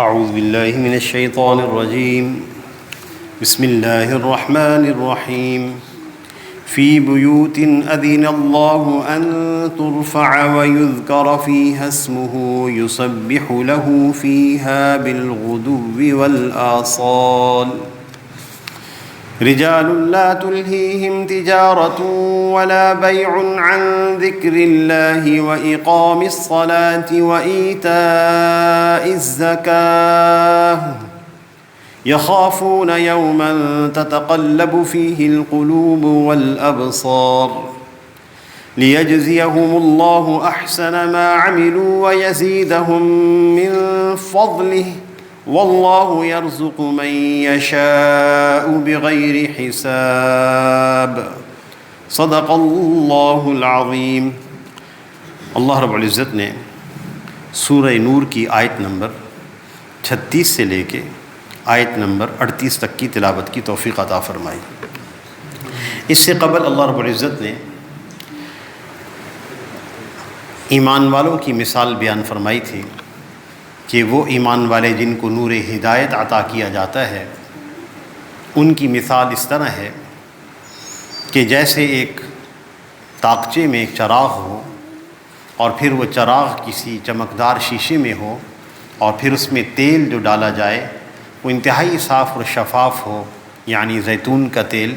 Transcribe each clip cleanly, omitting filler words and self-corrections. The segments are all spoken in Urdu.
أعوذ بالله من الشيطان الرجيم بسم الله الرحمن الرحيم في بيوت أذن الله أن ترفع ويذكر فيها اسمه يسبح له فيها بالغدو والآصال رجال لا تلهيهم تجارة ولا بيع عن ذكر الله وإقام الصلاة وإيتاء الزكاة يخافون يوما تتقلب فيه القلوب والأبصار ليجزيهم الله أحسن ما عملوا ويزيدهم من فضله والله يرزق من يشاء بغير حساب صدق اللہ العظیم۔ اللہ رب العزت نے سورہ نور کی آیت نمبر 36 سے لے کے آیت نمبر 38 تک کی تلاوت کی توفیق عطا فرمائی۔ اس سے قبل اللہ رب العزت نے ایمان والوں کی مثال بیان فرمائی تھی کہ وہ ایمان والے جن کو نور ہدایت عطا کیا جاتا ہے ان کی مثال اس طرح ہے کہ جیسے ایک طاقچے میں ایک چراغ ہو اور پھر وہ چراغ کسی چمکدار شیشے میں ہو اور پھر اس میں تیل جو ڈالا جائے وہ انتہائی صاف اور شفاف ہو، یعنی زیتون کا تیل۔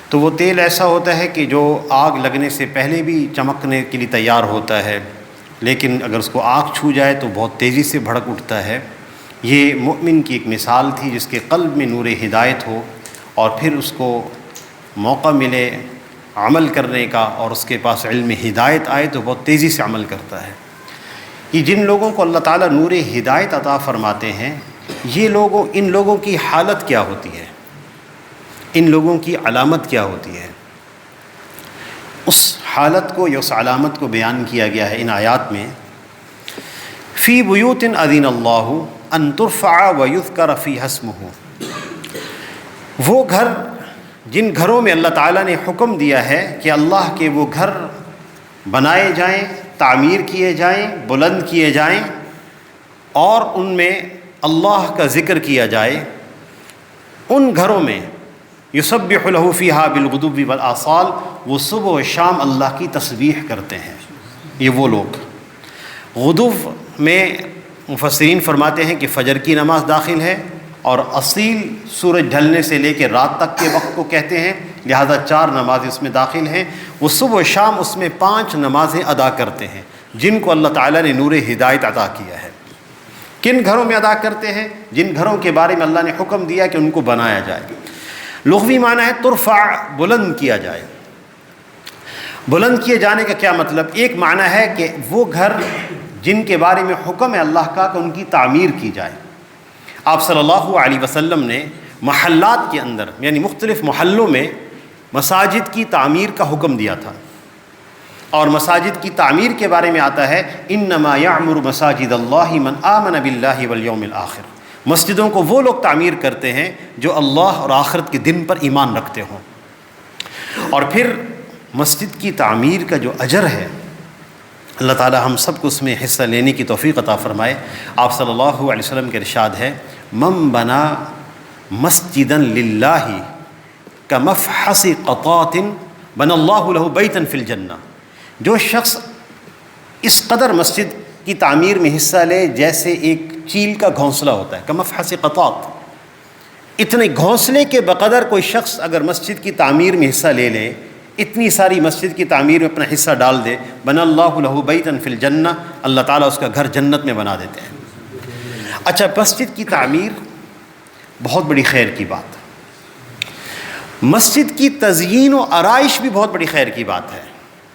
تو وہ تیل ایسا ہوتا ہے کہ جو آگ لگنے سے پہلے بھی چمکنے کے لیے تیار ہوتا ہے، لیکن اگر اس کو آگ چھو جائے تو بہت تیزی سے بھڑک اٹھتا ہے۔ یہ مؤمن کی ایک مثال تھی جس کے قلب میں نور ہدایت ہو اور پھر اس کو موقع ملے عمل کرنے کا اور اس کے پاس علم ہدایت آئے تو بہت تیزی سے عمل کرتا ہے۔ یہ جن لوگوں کو اللہ تعالیٰ نور ہدایت عطا فرماتے ہیں ان لوگوں کی حالت کیا ہوتی ہے، ان لوگوں کی علامت کیا ہوتی ہے، اس حالت کو یا اس علامت کو بیان کیا گیا ہے ان آیات میں۔ فی بیوت اذن اللہ ان ترفع ویذکر فیہا اسمہ، وہ گھر جن گھروں میں اللہ تعالیٰ نے حکم دیا ہے کہ اللہ کے وہ گھر بنائے جائیں، تعمیر کیے جائیں، بلند کیے جائیں اور ان میں اللہ کا ذکر کیا جائے، ان گھروں میں یسبح لہ فیہا بالغدو والآصال، وہ صبح و شام اللہ کی تسبیح کرتے ہیں۔ یہ وہ لوگ، غدو میں مفسرین فرماتے ہیں کہ فجر کی نماز داخل ہے اور اصیل سورج ڈھلنے سے لے کے رات تک کے وقت کو کہتے ہیں، لہذا 4 نمازیں اس میں داخل ہیں۔ وہ صبح و شام اس میں 5 نمازیں ادا کرتے ہیں جن کو اللہ تعالیٰ نے نور ہدایت عطا کیا ہے۔ کن گھروں میں ادا کرتے ہیں؟ جن گھروں کے بارے میں اللہ نے حکم دیا کہ ان کو بنایا جائے۔ لغوی معنی ہے ترفع، بلند کیا جائے۔ بلند کیے جانے کا کیا مطلب؟ ایک معنی ہے کہ وہ گھر جن کے بارے میں حکم ہے اللہ کا کہ ان کی تعمیر کی جائے۔ آپ صلی اللہ علیہ وسلم نے محلات کے اندر یعنی مختلف محلوں میں مساجد کی تعمیر کا حکم دیا تھا، اور مساجد کی تعمیر کے بارے میں آتا ہے انما یعمر مساجد اللہ من آمن باللہ والیوم الآخر، مسجدوں کو وہ لوگ تعمیر کرتے ہیں جو اللہ اور آخرت کے دن پر ایمان رکھتے ہوں۔ اور پھر مسجد کی تعمیر کا جو اجر ہے اللہ تعالی ہم سب کو اس میں حصہ لینے کی توفیق عطا فرمائے۔ آپ صلی اللہ علیہ وسلم کے ارشاد ہے من بنا مسجدا للہ کمفحص قطاط بنى اللہ لہ بیتا فی الجنہ، جو شخص اس قدر مسجد کی تعمیر میں حصہ لے جیسے ایک چیل کا گھونسلہ ہوتا ہے، کمفحص قطاط، اتنے گھونسلے کے بقدر کوئی شخص اگر مسجد کی تعمیر میں حصہ لے لے، اتنی ساری مسجد کی تعمیر میں اپنا حصہ ڈال دے، بنى اللہ لہ بیتا فی الجنہ، اللہ تعالیٰ اس کا گھر جنت میں بنا دیتے ہیں۔ اچھا، مسجد کی تعمیر بہت بڑی خیر کی بات، مسجد کی تزئین و آرائش بھی بہت بڑی خیر کی بات ہے۔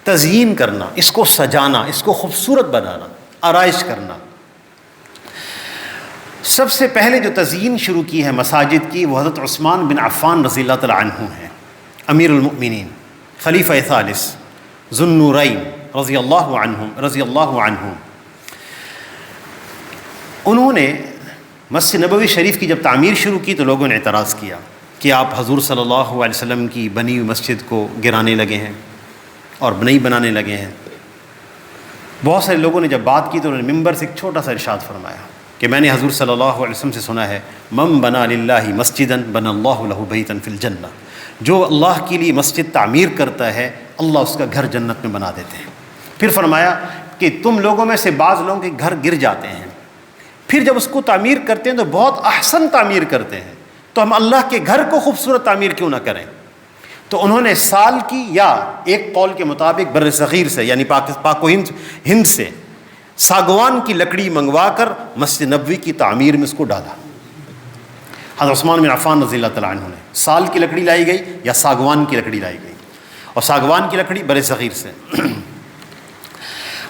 تزئین کرنا، اس کو سجانا، اس کو خوبصورت بنانا، آرائش کرنا۔ سب سے پہلے جو تزئین شروع کی ہے مساجد کی وہ حضرت عثمان بن عفان رضی اللہ تعالیٰ عنہ ہیں، امیر المؤمنین، خلیفہ ثالث ذو النورین رضی اللہ عنہ۔ انہوں نے مسجد نبوی شریف کی جب تعمیر شروع کی تو لوگوں نے اعتراض کیا کہ آپ حضور صلی اللہ علیہ وسلم کی بنی ہوئی مسجد کو گرانے لگے ہیں اور نئی بنانے لگے ہیں۔ بہت سارے لوگوں نے جب بات کی تو انہوں نے ممبر سے ایک چھوٹا سا ارشاد فرمایا کہ میں نے حضور صلی اللہ علیہ وسلم سے سنا ہے من بنا للہ مسجداً بنى اللہ لہ بیتا فی الجنہ، جو اللہ کے لیے مسجد تعمیر کرتا ہے اللہ اس کا گھر جنت میں بنا دیتے ہیں۔ پھر فرمایا کہ تم لوگوں میں سے بعض لوگوں کے گھر گر جاتے ہیں، پھر جب اس کو تعمیر کرتے ہیں تو بہت احسن تعمیر کرتے ہیں، تو ہم اللہ کے گھر کو خوبصورت تعمیر کیوں نہ کریں؟ تو انہوں نے سال کی، یا ایک قول کے مطابق بر صغیر سے یعنی پاک و ہند سے ساگوان کی لکڑی منگوا کر مسجد نبوی کی تعمیر میں اس کو ڈالا۔ حضرت عثمان بن عفان رضی اللہ تعالیٰ عنہ نے سال کی لکڑی لائی گئی یا ساگوان کی لکڑی لائی گئی، اور ساگوان کی لکڑی بر صغیر سے۔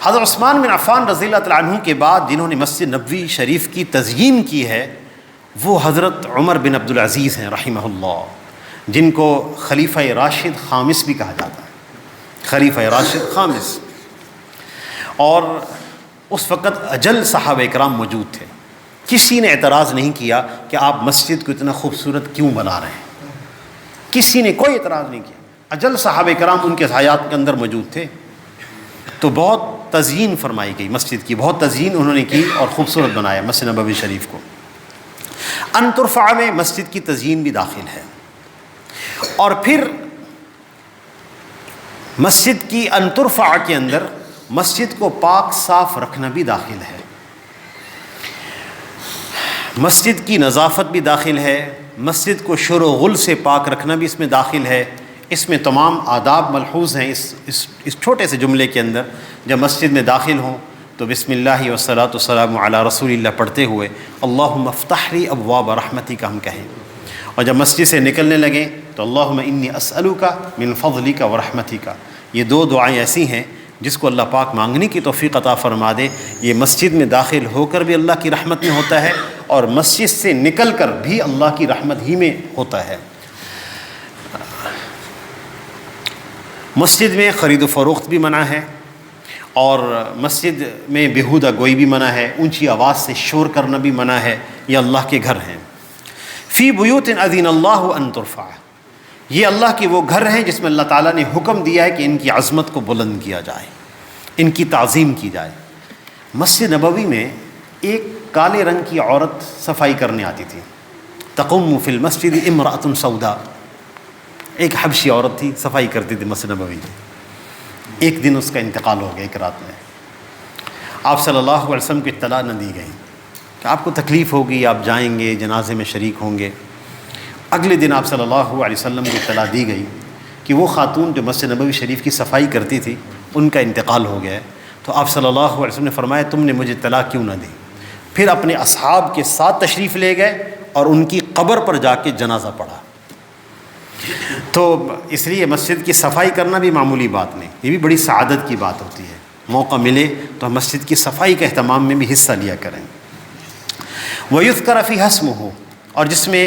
حضرت عثمان بن عفان رضی اللہ تعالیٰ عنہ کے بعد جنہوں نے مسجد نبوی شریف کی تزئین کی ہے وہ حضرت عمر بن عبدالعزیز ہیں رحمہ اللہ، جن کو خلیفہ راشد خامس بھی کہا جاتا ہے، خلیفہ راشد خامس۔ اور اس وقت اجل صحابہ اکرام موجود تھے، کسی نے اعتراض نہیں کیا کہ آپ مسجد کو اتنا خوبصورت کیوں بنا رہے ہیں، کسی نے کوئی اعتراض نہیں کیا، اجل صحابہ اکرام ان کے حیات کے اندر موجود تھے۔ تو بہت تزئین فرمائی گئی مسجد کی، بہت تزئین انہوں نے کی اور خوبصورت بنایا مسجد نبوی شریف کو۔ ان ترفع میں مسجد کی تزئین بھی داخل ہے، اور پھر مسجد کی ان ترفع کے اندر مسجد کو پاک صاف رکھنا بھی داخل ہے، مسجد کی نظافت بھی داخل ہے، مسجد کو شر و غل سے پاک رکھنا بھی اس میں داخل ہے۔ اس میں تمام آداب ملحوظ ہیں اس چھوٹے سے جملے کے اندر۔ جب مسجد میں داخل ہوں تو بسم اللہ والصلاۃ والسلام علی رسول اللہ پڑھتے ہوئے اللہم افتح لی ابواب رحمتک ہم کہیں، اور جب مسجد سے نکلنے لگیں تو اللہم انی اسألک من فضلک ورحمتک۔ یہ دو دعائیں ایسی ہیں جس کو اللہ پاک مانگنے کی توفیق عطا فرما دے۔ یہ مسجد میں داخل ہو کر بھی اللہ کی رحمت میں ہوتا ہے اور مسجد سے نکل کر بھی اللہ کی رحمت ہی میں ہوتا ہے۔ مسجد میں خرید و فروخت بھی منع ہے، اور مسجد میں بیہودہ گوئی بھی منع ہے، اونچی آواز سے شور کرنا بھی منع ہے، یہ اللہ کے گھر ہیں۔ فی بیوت اذن اللہ ان ترفع، یہ اللہ کے وہ گھر ہیں جس میں اللہ تعالیٰ نے حکم دیا ہے کہ ان کی عظمت کو بلند کیا جائے، ان کی تعظیم کی جائے۔ مسجد نبوی میں ایک کالے رنگ کی عورت صفائی کرنے آتی تھی، تقوم فی المسجد امرأۃ سوداء، ایک حبشی عورت تھی، صفائی کرتی تھی مسجد نبوی میں۔ ایک دن اس کا انتقال ہو گیا، ایک رات میں آپ صلی اللہ علیہ وسلم کو اطلاع نہ دی گئی کہ آپ کو تکلیف ہوگی، آپ جائیں گے جنازے میں شریک ہوں گے۔ اگلے دن آپ صلی اللہ علیہ وسلم کو اطلاع دی گئی کہ وہ خاتون جو مسجد نبوی شریف کی صفائی کرتی تھی ان کا انتقال ہو گیا ہے۔ تو آپ صلی اللہ علیہ وسلم نے فرمایا تم نے مجھے اطلاع کیوں نہ دی؟ پھر اپنے اصحاب کے ساتھ تشریف لے گئے اور ان کی قبر پر جا کے جنازہ پڑھا۔ تو اس لیے مسجد کی صفائی کرنا بھی معمولی بات نہیں، یہ بھی بڑی سعادت کی بات ہوتی ہے۔ موقع ملے تو ہم مسجد کی صفائی کے اہتمام میں بھی حصہ لیا کریں۔ وَيُذْكَرَ فِيهَا اسْمُهُ، اور جس میں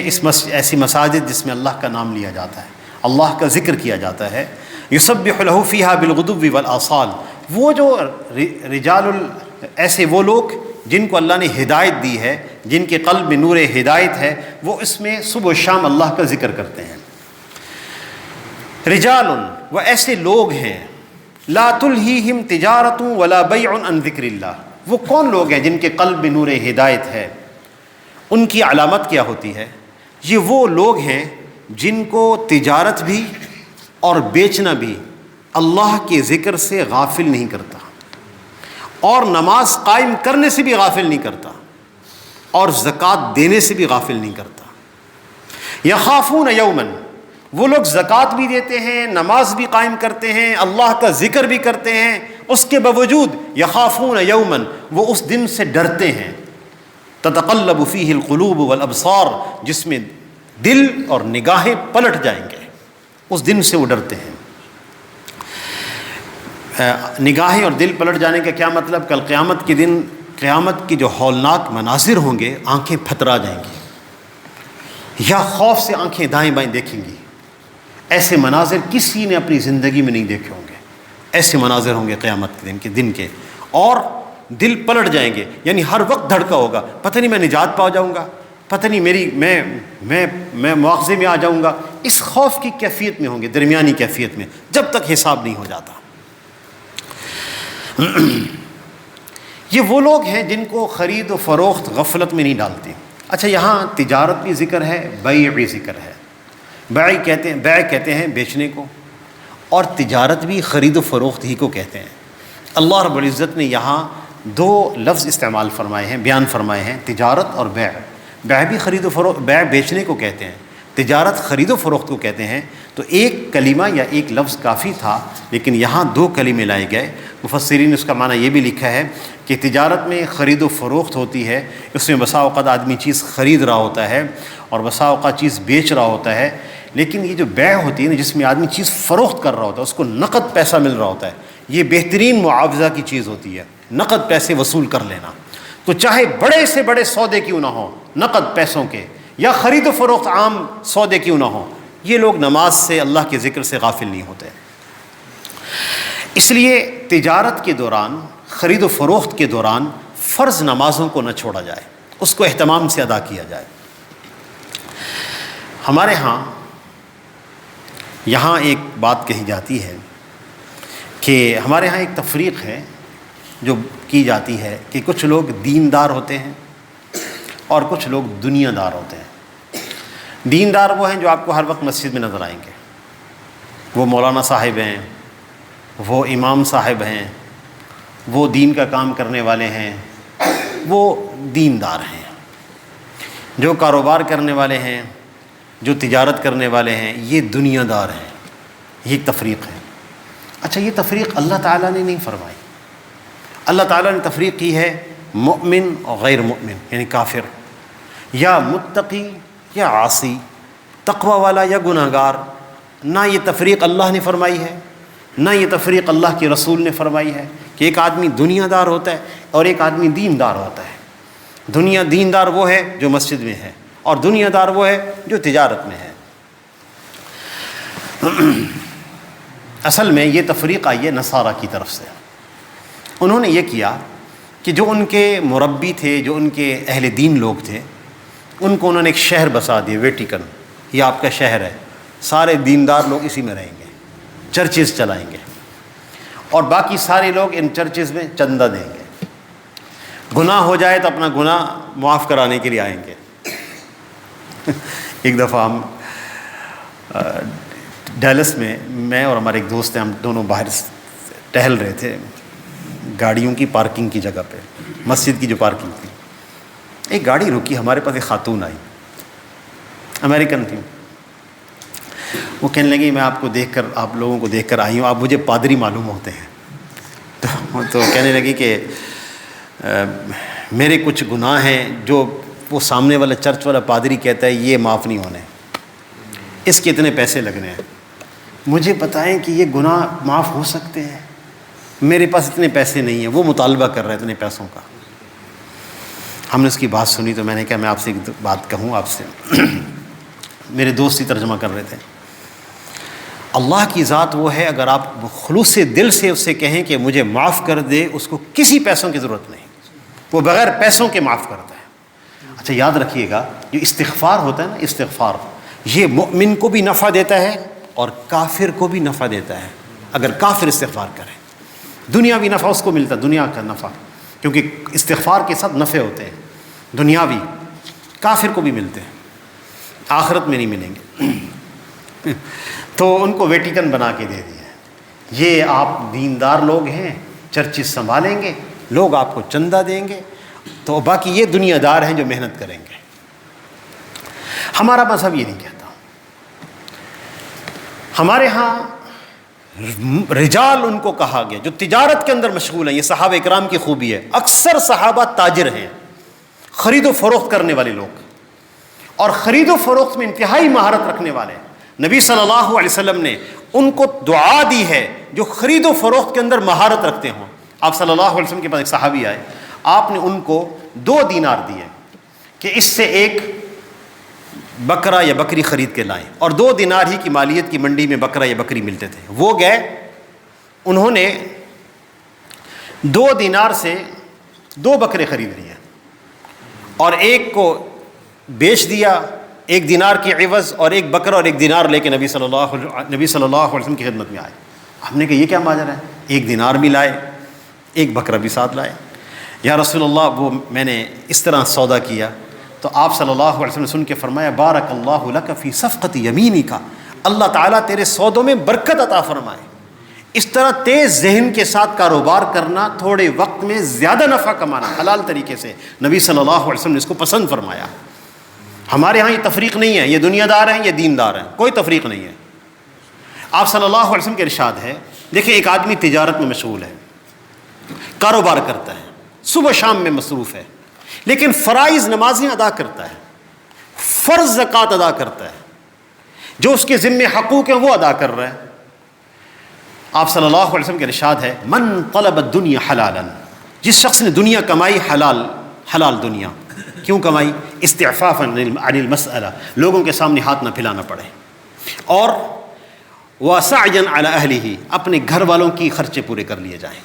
ایسی مساجد جس میں اللہ کا نام لیا جاتا ہے، اللہ کا ذکر کیا جاتا ہے۔ يُسَبِّحُ لَهُ فِيهَا بِالْغُدُوِّ وَالْآصَالِ، وہ جو ایسے وہ لوگ جن کو اللہ نے ہدایت دی ہے، جن کے قلب میں نور ہدایت ہے، وہ اس میں صبح و شام اللہ کا ذکر کرتے ہیں۔ رجال، وہ ایسے لوگ ہیں لا تلہیہم تجارت ولا بیع عن ذکر اللہ، وہ کون لوگ ہیں جن کے قلب میں نور ہدایت ہے؟ ان کی علامت کیا ہوتی ہے؟ یہ وہ لوگ ہیں جن کو تجارت بھی اور بیچنا بھی اللہ کے ذکر سے غافل نہیں کرتا، اور نماز قائم کرنے سے بھی غافل نہیں کرتا، اور زکوٰۃ دینے سے بھی غافل نہیں کرتا۔ یخافون یوما، وہ لوگ زکوٰۃ بھی دیتے ہیں، نماز بھی قائم کرتے ہیں، اللہ کا ذکر بھی کرتے ہیں، اس کے باوجود یخافون یوما، وہ اس دن سے ڈرتے ہیں، تتقلب فیہ القلوب والابصار، جس میں دل اور نگاہیں پلٹ جائیں گے، اس دن سے وہ ڈرتے ہیں۔ نگاہیں اور دل پلٹ جانے کا کیا مطلب؟ کل قیامت کے دن قیامت کی جو ہولناک مناظر ہوں گے، آنکھیں پھترا جائیں گی، یا خوف سے آنکھیں دائیں بائیں دیکھیں گی۔ ایسے مناظر کسی نے اپنی زندگی میں نہیں دیکھے ہوں گے، ایسے مناظر ہوں گے قیامت کے دن کے، اور دل پلٹ جائیں گے، یعنی ہر وقت دھڑکا ہوگا، پتہ نہیں میں نجات پا جاؤں گا، پتہ نہیں میں مواخذے میں آ جاؤں گا۔ اس خوف کی کیفیت میں ہوں گے، درمیانی کیفیت میں، جب تک حساب نہیں ہو جاتا۔ یہ وہ لوگ ہیں جن کو خرید و فروخت غفلت میں نہیں ڈالتے۔ اچھا، یہاں تجارت بھی ذکر ہے، بیع بھی ذکر ہے۔ بیع کہتے ہیں بیچنے کو، اور تجارت بھی خرید و فروخت ہی کو کہتے ہیں۔ اللہ رب العزت نے یہاں دو لفظ استعمال فرمائے ہیں، بیان فرمائے ہیں، تجارت اور بیع۔ بیع بھی خرید و فروخت، بیع بیچنے کو کہتے ہیں، تجارت خرید و فروخت کو کہتے ہیں۔ تو ایک کلمہ یا ایک لفظ کافی تھا، لیکن یہاں دو کلمے لائے گئے۔ مفسرین نے اس کا معنی یہ بھی لکھا ہے کہ تجارت میں خرید و فروخت ہوتی ہے، اس میں بسا اوقات آدمی چیز خرید رہا ہوتا ہے اور بسا اوقات چیز بیچ رہا ہوتا ہے، لیکن یہ جو بیع ہوتی ہے نا، جس میں آدمی چیز فروخت کر رہا ہوتا ہے، اس کو نقد پیسہ مل رہا ہوتا ہے، یہ بہترین معاوضہ کی چیز ہوتی ہے، نقد پیسے وصول کر لینا۔ تو چاہے بڑے سے بڑے سودے کیوں نہ ہوں نقد پیسوں کے، یا خرید و فروخت عام سودے کیوں نہ ہوں، یہ لوگ نماز سے، اللہ کے ذکر سے غافل نہیں ہوتے۔ اس لیے تجارت کے دوران، خرید و فروخت کے دوران فرض نمازوں کو نہ چھوڑا جائے، اس کو اہتمام سے ادا کیا جائے۔ ہمارے یہاں ایک بات کہی جاتی ہے کہ ہمارے ہاں ایک تفریق ہے جو کی جاتی ہے کہ کچھ لوگ دیندار ہوتے ہیں اور کچھ لوگ دنیا دار ہوتے ہیں۔ دیندار وہ ہیں جو آپ کو ہر وقت مسجد میں نظر آئیں گے، وہ مولانا صاحب ہیں، وہ امام صاحب ہیں، وہ دین کا کام کرنے والے ہیں، وہ دیندار ہیں۔ جو کاروبار کرنے والے ہیں، جو تجارت کرنے والے ہیں، یہ دنیا دار ہیں۔ یہ ایک تفریق ہے۔ اچھا، یہ تفریق اللہ تعالیٰ نے نہیں فرمائی۔ اللہ تعالیٰ نے تفریق کی ہے مؤمن اور غیر مؤمن، یعنی کافر، یا متقی یا عاصی، تقوی والا یا گناہ گار۔ نہ یہ تفریق اللہ نے فرمائی ہے، نہ یہ تفریق اللہ کے رسول نے فرمائی ہے کہ ایک آدمی دنیا دار ہوتا ہے اور ایک آدمی دیندار ہوتا ہے۔ دیندار وہ ہے جو مسجد میں ہے، اور دنیا دار وہ ہے جو تجارت میں ہے۔ اصل میں یہ تفریق آئی ہے نصارہ کی طرف سے۔ انہوں نے یہ کیا کہ جو ان کے مربی تھے، جو ان کے اہل دین لوگ تھے، ان کو انہوں نے ایک شہر بسا دیا، ویٹیکن، یہ آپ کا شہر ہے، سارے دیندار لوگ اسی میں رہیں گے، چرچز چلائیں گے، اور باقی سارے لوگ ان چرچز میں چندہ دیں گے۔ گناہ ہو جائے تو اپنا گناہ معاف کرانے کے لیے آئیں گے۔ ایک دفعہ ہم ڈیلس میں اور ہمارے ایک دوست ہیں، ہم دونوں باہر ٹہل رہے تھے گاڑیوں کی پارکنگ کی جگہ پہ، مسجد کی جو پارکنگ تھی۔ ایک گاڑی رکی، ہمارے پاس ایک خاتون آئی، امریکن تھی۔ وہ کہنے لگی میں آپ لوگوں کو دیکھ کر آئی ہوں، آپ مجھے پادری معلوم ہوتے ہیں۔ تو کہنے لگی کہ میرے کچھ گناہ ہیں جو وہ سامنے والا چرچ والا پادری کہتا ہے یہ معاف نہیں ہونے، اس کے اتنے پیسے لگنے ہیں، مجھے بتائیں کہ یہ گناہ معاف ہو سکتے ہیں؟ میرے پاس اتنے پیسے نہیں ہیں۔ وہ مطالبہ کر رہے اتنے پیسوں کا۔ ہم نے اس کی بات سنی تو میں نے کہا میں آپ سے ایک بات کہوں آپ سے۔ میرے دوست ہی ترجمہ کر رہے تھے۔ اللہ کی ذات وہ ہے، اگر آپ خلوص دل سے اس سے کہیں کہ مجھے معاف کر دے، اس کو کسی پیسوں کی ضرورت نہیں، وہ بغیر پیسوں کے معاف کرتا ہے۔ اچھا، یاد رکھیے گا، جو استغفار ہوتا ہے نا، استغفار یہ مؤمن کو بھی نفع دیتا ہے اور کافر کو بھی نفع دیتا ہے۔ اگر کافر استغفار کرے، دنیاوی نفع اس کو ملتا ہے، دنیا کا نفع، کیونکہ استغفار کے ساتھ نفع ہوتے ہیں دنیاوی، کافر کو بھی ملتے ہیں، آخرت میں نہیں ملیں گے۔ تو ان کو ویٹیکن بنا کے دے دیا، یہ آپ دیندار لوگ ہیں، چرچز سنبھالیں گے، لوگ آپ کو چندہ دیں گے، تو باقی یہ دنیا دار ہیں جو محنت کریں گے۔ ہمارا مذہب یہ نہیں کہتا۔ ہمارے ہاں رجال ان کو کہا گیا جو تجارت کے اندر مشغول ہیں۔ یہ صحابہ اکرام کی خوبی ہے، اکثر صحابہ تاجر ہیں، خرید و فروخت کرنے والے لوگ، اور خرید و فروخت میں انتہائی مہارت رکھنے والے۔ نبی صلی اللہ علیہ وسلم نے ان کو دعا دی ہے جو خرید و فروخت کے اندر مہارت رکھتے ہوں۔ آپ صلی اللہ علیہ وسلم کے پاس ایک صحابی آئے، آپ نے ان کو 2 دینار دیے کہ اس سے ایک بکرا یا بکری خرید کے لائیں، اور 2 دینار ہی کی مالیت کی منڈی میں بکرا یا بکری ملتے تھے۔ وہ گئے، انہوں نے 2 دینار سے 2 بکرے خرید لیے اور ایک کو بیچ دیا 1 دینار کی عوض، اور ایک بکرا اور 1 دینار لے کے نبی صلی اللہ علیہ وسلم کی خدمت میں آئے۔ ہم نے کہا یہ کیا ماجرا ہے؟ 1 دینار بھی لائے، 1 بکرا بھی ساتھ لائے۔ یا رسول اللہ وہ میں نے اس طرح سودا کیا، تو آپ صلی اللہ علیہ وسلم نے سن کے فرمایا بارک اللہ لک فی صفقۃ یمینک، اللہ تعالیٰ تیرے سودوں میں برکت عطا فرمائے۔ اس طرح تیز ذہن کے ساتھ کاروبار کرنا، تھوڑے وقت میں زیادہ نفع کمانا حلال طریقے سے، نبی صلی اللہ علیہ وسلم نے اس کو پسند فرمایا۔ ہمارے ہاں یہ تفریق نہیں ہے، یہ دنیا دار ہیں یہ دین دار ہیں، کوئی تفریق نہیں ہے۔ آپ صلی اللہ علیہ وسلم کے ارشاد ہے، دیکھیں ایک آدمی تجارت میں مشغول ہے، کاروبار کرتا ہے، صبح شام میں مصروف ہے، لیکن فرائض نمازیں ادا کرتا ہے، فرض زکوٰۃ ادا کرتا ہے، جو اس کے ذمے حقوق ہیں وہ ادا کر رہا ہے۔ آپ صلی اللہ علیہ وسلم کے ارشاد ہے من طلب الدنیا حلالا، جس شخص نے دنیا کمائی حلال دنیا، کیوں کمائی؟ استعفافا عن المسألہ، لوگوں کے سامنے ہاتھ نہ پھیلانا پڑے، اور وسعیا علی اہلہ، اپنے گھر والوں کی خرچے پورے کر لیے جائیں،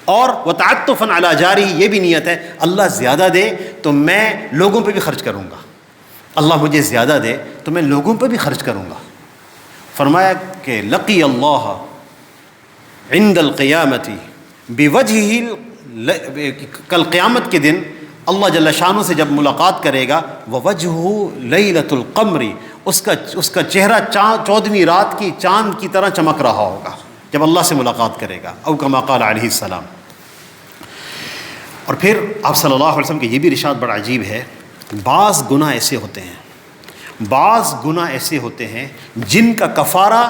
اور وتعطفا علی جارہ، یہ بھی نیت ہے اللہ زیادہ دے تو میں لوگوں پہ بھی خرچ کروں گا، اللہ مجھے زیادہ دے تو میں لوگوں پہ بھی خرچ کروں گا۔ فرمایا کہ لقی اللہ عند القیامت بوجہہ، کل قیامت کے دن اللہ جل شانہ سے جب ملاقات کرے گا، ووجہہ لیلۃ القمر، اس کا چہرہ 14ویں رات کی چاند کی طرح چمک رہا ہوگا جب اللہ سے ملاقات کرے گا، او کما قال علیہ السلام۔ اور پھر آپ صلی اللہ علیہ وسلم کے یہ بھی ارشاد بڑا عجیب ہے، بعض گناہ ایسے ہوتے ہیں جن کا کفارہ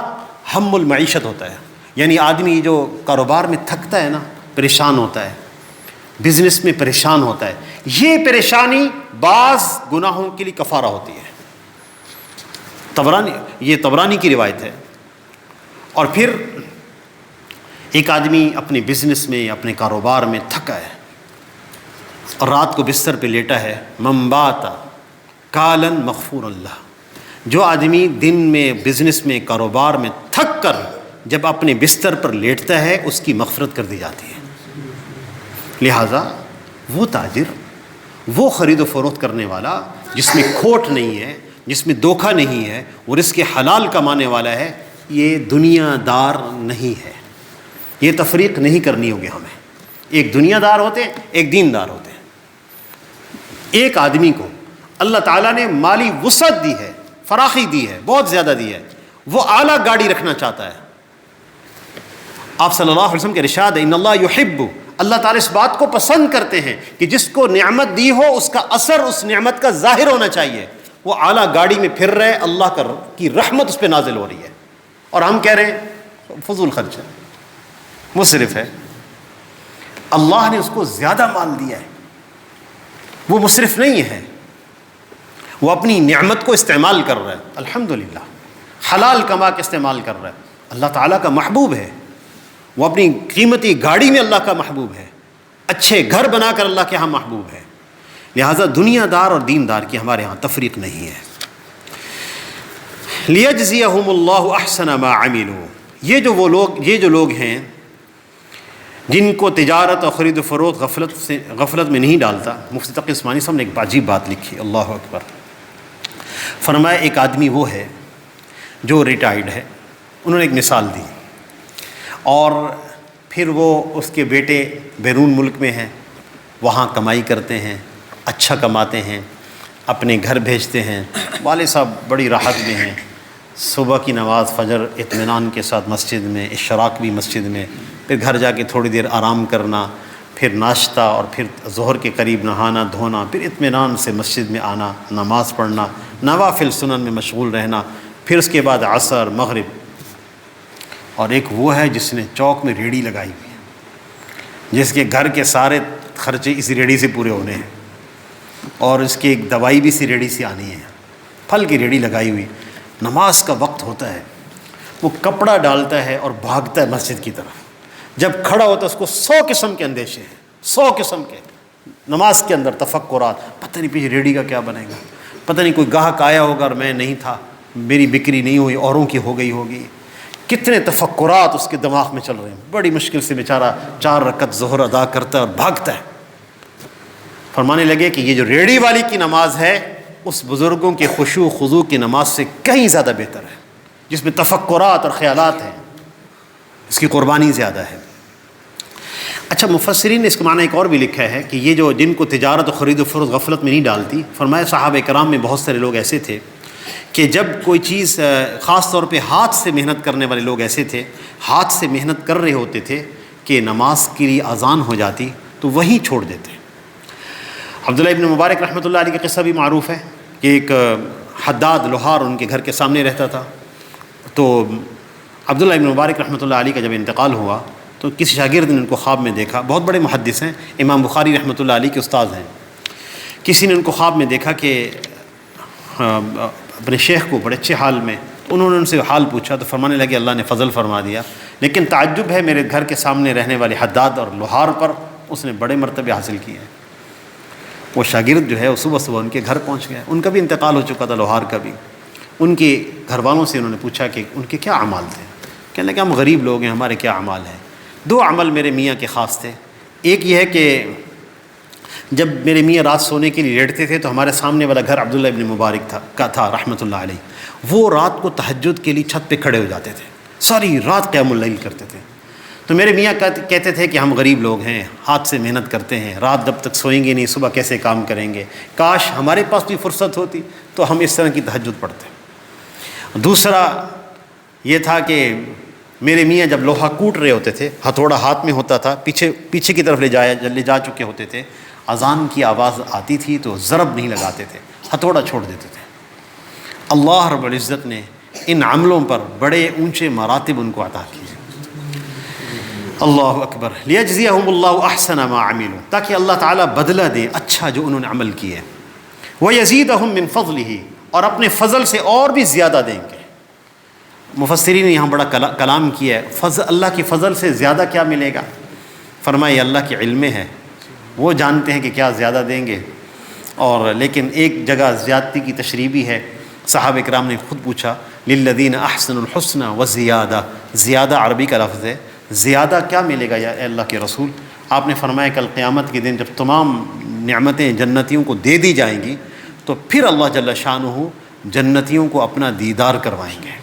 ہم المعیشت ہوتا ہے، یعنی آدمی جو کاروبار میں تھکتا ہے نا، پریشان ہوتا ہے، بزنس میں پریشان ہوتا ہے، یہ پریشانی بعض گناہوں کے لیے کفارہ ہوتی ہے۔ یہ طبرانی کی روایت ہے۔ اور پھر ایک آدمی اپنے بزنس میں، اپنے کاروبار میں تھکا ہے اور رات کو بستر پہ لیٹا ہے، من بات کالن مغفور اللہ، جو آدمی دن میں بزنس میں کاروبار میں تھک کر جب اپنے بستر پر لیٹتا ہے اس کی مغفرت کر دی جاتی ہے۔ لہٰذا وہ تاجر، وہ خرید و فروخت کرنے والا جس میں کھوٹ نہیں ہے، جس میں دھوکہ نہیں ہے، وہ رزق حلال کمانے والا ہے، یہ دنیا دار نہیں ہے۔ یہ تفریق نہیں کرنی ہوگی ہمیں، ایک دنیا دار ہوتے ہیں، ایک دین دار ہوتے ہیں۔ ایک آدمی کو اللہ تعالیٰ نے مالی وسعت دی ہے، فراخی دی ہے، بہت زیادہ دی ہے، وہ اعلیٰ گاڑی رکھنا چاہتا ہے۔ آپ صلی اللہ علیہ وسلم کے ارشاد ہے ان اللہ یحب، اللہ تعالیٰ اس بات کو پسند کرتے ہیں کہ جس کو نعمت دی ہو اس کا اثر اس نعمت کا ظاہر ہونا چاہیے۔ وہ اعلیٰ گاڑی میں پھر رہے، اللہ کی رحمت اس پہ نازل ہو رہی ہے، اور ہم کہہ رہے ہیں فضول خرچ ہے، مسرف ہے۔ اللہ نے اس کو زیادہ مال دیا ہے، وہ مسرف نہیں ہے، وہ اپنی نعمت کو استعمال کر رہا ہے، الحمدللہ حلال کما کے استعمال کر رہا ہے، اللہ تعالیٰ کا محبوب ہے، وہ اپنی قیمتی گاڑی میں اللہ کا محبوب ہے، اچھے گھر بنا کر اللہ کے ہاں محبوب ہے۔ لہٰذا دنیا دار اور دین دار کی ہمارے ہاں تفریق نہیں ہے۔ لیجزیہم اللہ احسن ما عملوا، یہ جو لوگ ہیں جن کو تجارت اور خرید و فروخت غفلت میں نہیں ڈالتا، مفتی تقی عثمانی صاحب نے ایک عجیب بات لکھی، اللہ اکبر۔ فرمایا ایک آدمی وہ ہے جو ریٹائرڈ ہے، انہوں نے ایک مثال دی، اور پھر وہ اس کے بیٹے بیرون ملک میں ہیں، وہاں کمائی کرتے ہیں، اچھا کماتے ہیں، اپنے گھر بھیجتے ہیں، والد صاحب بڑی راحت میں ہیں، صبح کی نماز فجر اطمینان کے ساتھ مسجد میں، اشراق بھی مسجد میں، پھر گھر جا کے تھوڑی دیر آرام کرنا، پھر ناشتہ، اور پھر ظہر کے قریب نہانا دھونا، پھر اطمینان سے مسجد میں آنا، نماز پڑھنا، نوافل سنن میں مشغول رہنا، پھر اس کے بعد عصر مغرب۔ اور ایک وہ ہے جس نے چوک میں ریڑھی لگائی ہوئی ہے، جس کے گھر کے سارے خرچے اسی ریڑھی سے پورے ہونے ہیں، اور اس کی ایک دوائی بھی اسی ریڑھی سے آنی ہے، پھل کی ریڑھی لگائی ہوئی۔ نماز کا وقت ہوتا ہے، وہ کپڑا ڈالتا ہے اور بھاگتا ہے مسجد کی طرف، جب کھڑا ہوتا ہے اس کو 100 قسم کے اندیشے ہیں، 100 قسم کے، نماز کے اندر تفکرات، پتہ نہیں پیچھے ریڑھی کا کیا بنے گا، پتہ نہیں کوئی گاہک آیا ہوگا اور میں نہیں تھا، میری بکری نہیں ہوئی، اوروں کی ہو گئی ہوگی، کتنے تفکرات اس کے دماغ میں چل رہے ہیں۔ بڑی مشکل سے بیچارہ 4 رکعت ظہر ادا کرتا ہے اور بھاگتا ہے۔ فرمانے لگے کہ یہ جو ریڑھی والی کی نماز ہے اس بزرگوں کے خشوع خضوع کی نماز سے کہیں زیادہ بہتر ہے، جس میں تفکرات اور خیالات ہیں، اس کی قربانی زیادہ ہے۔ اچھا، مفسرین نے اس کا معنی ایک اور بھی لکھا ہے کہ یہ جو جن کو تجارت و خرید و فروخت غفلت میں نہیں ڈالتی، فرمایا صحابہ کرام میں بہت سارے لوگ ایسے تھے کہ جب کوئی چیز، خاص طور پہ ہاتھ سے محنت کرنے والے لوگ ایسے تھے، ہاتھ سے محنت کر رہے ہوتے تھے کہ نماز کے لیے اذان ہو جاتی تو وہیں چھوڑ دیتے۔ عبداللہ ابن مبارک رحمۃ اللہ علیہ کا قصہ بھی معروف ہے کہ ایک حداد لوہار ان کے گھر کے سامنے رہتا تھا، تو عبداللہ ابن مبارک رحمۃ اللہ علیہ کا جب انتقال ہوا تو کسی شاگرد نے ان کو خواب میں دیکھا، بہت بڑے محدث ہیں، امام بخاری رحمۃ اللہ علیہ کے استاد ہیں، کسی نے ان کو خواب میں دیکھا کہ اپنے شیخ کو بڑے اچھے حال میں، انہوں نے ان سے حال پوچھا تو فرمانے لگے اللہ نے فضل فرما دیا، لیکن تعجب ہے میرے گھر کے سامنے رہنے والے حداد اور لوہار پر، اس نے بڑے مرتبے حاصل کیے ہیں۔ وہ شاگرد جو ہے وہ صبح صبح ان کے گھر پہنچ گیا، ان کا بھی انتقال ہو چکا تھا لوہار کا بھی۔ ان کے گھر والوں سے انہوں نے پوچھا کہ ان کے کیا اعمال تھے، کہنے لگے ہم غریب لوگ ہیں، ہمارے کیا اعمال ہیں۔ دو عمل میرے میاں کے خاص تھے، ایک یہ ہے کہ جب میرے میاں رات سونے کے لیے لیٹتے تھے تو ہمارے سامنے والا گھر عبداللہ ابن مبارک تھا رحمۃ اللہ علیہ، وہ رات کو تہجد کے لیے چھت پہ کھڑے ہو جاتے تھے، ساری رات قیام اللیل کرتے تھے۔ تو میرے میاں کہتے تھے کہ ہم غریب لوگ ہیں، ہاتھ سے محنت کرتے ہیں، رات جب تک سوئیں گے نہیں صبح کیسے کام کریں گے، کاش ہمارے پاس بھی فرصت ہوتی تو ہم اس طرح کی تہجد پڑھتے۔ دوسرا یہ تھا کہ میرے میاں جب لوہا کوٹ رہے ہوتے تھے، ہتھوڑا ہاتھ میں ہوتا تھا، پیچھے کی طرف لے جا چکے ہوتے تھے، اذان کی آواز آتی تھی تو ضرب نہیں لگاتے تھے، ہتھوڑا چھوڑ دیتے تھے۔ اللہ رب العزت نے ان عملوں پر بڑے اونچے مراتب ان کو عطا کیے۔ اللہ اکبر، لیجزیہم اللہ احسن ما عملوا، تاکہ اللہ تعالیٰ بدلہ دے اچھا جو انہوں نے عمل کیے، ویزیدہم من فضلہ، اور اپنے فضل سے اور بھی زیادہ دیں گے۔ مفسرین نے یہاں بڑا کلام کیا ہے، فضل، اللہ کی فضل سے زیادہ کیا ملے گا؟ فرمایا اللہ کے علم میں ہے، وہ جانتے ہیں کہ کیا زیادہ دیں گے، اور لیکن ایک جگہ زیادتی کی تشریح بھی ہے۔ صحابہ کرام نے خود پوچھا للذین احسنوا الحسنى وزیادہ، زیادہ عربی کا لفظ ہے، زیادہ کیا ملے گا یا اے اللہ کے رسول؟ آپ نے فرمایا کل قیامت کے دن جب تمام نعمتیں جنتیوں کو دے دی جائیں گی تو پھر اللہ جل شانہ جنتیوں کو اپنا دیدار کروائیں گے،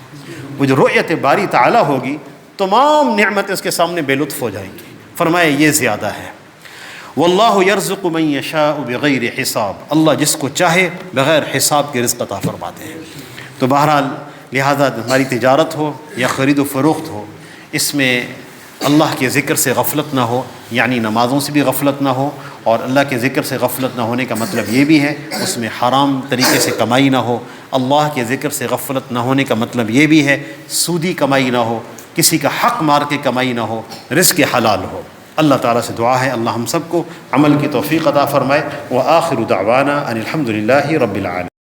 وہ جو رؤیت باری تعالیٰ ہوگی تمام نعمتیں اس کے سامنے بے لطف ہو جائیں گی۔ فرمایا یہ زیادہ ہے۔ واللہ یرزق من یشاء بغیر حساب، اللہ جس کو چاہے بغیر حساب کے رزق عطا فرماتے ہیں۔ تو بہرحال لہذا ہماری تجارت ہو یا خرید و فروخت ہو، اس میں اللہ کے ذکر سے غفلت نہ ہو، یعنی نمازوں سے بھی غفلت نہ ہو، اور اللہ کے ذکر سے غفلت نہ ہونے کا مطلب یہ بھی ہے اس میں حرام طریقے سے کمائی نہ ہو۔ اللہ کے ذکر سے غفلت نہ ہونے کا مطلب یہ بھی ہے سودی کمائی نہ ہو، کسی کا حق مار کے کمائی نہ ہو، رزق حلال ہو۔ اللہ تعالیٰ سے دعا ہے اللہ ہم سب کو عمل کی توفیق عطا فرمائے۔ وآخر دعوانا ان الحمد للہ رب العالمین۔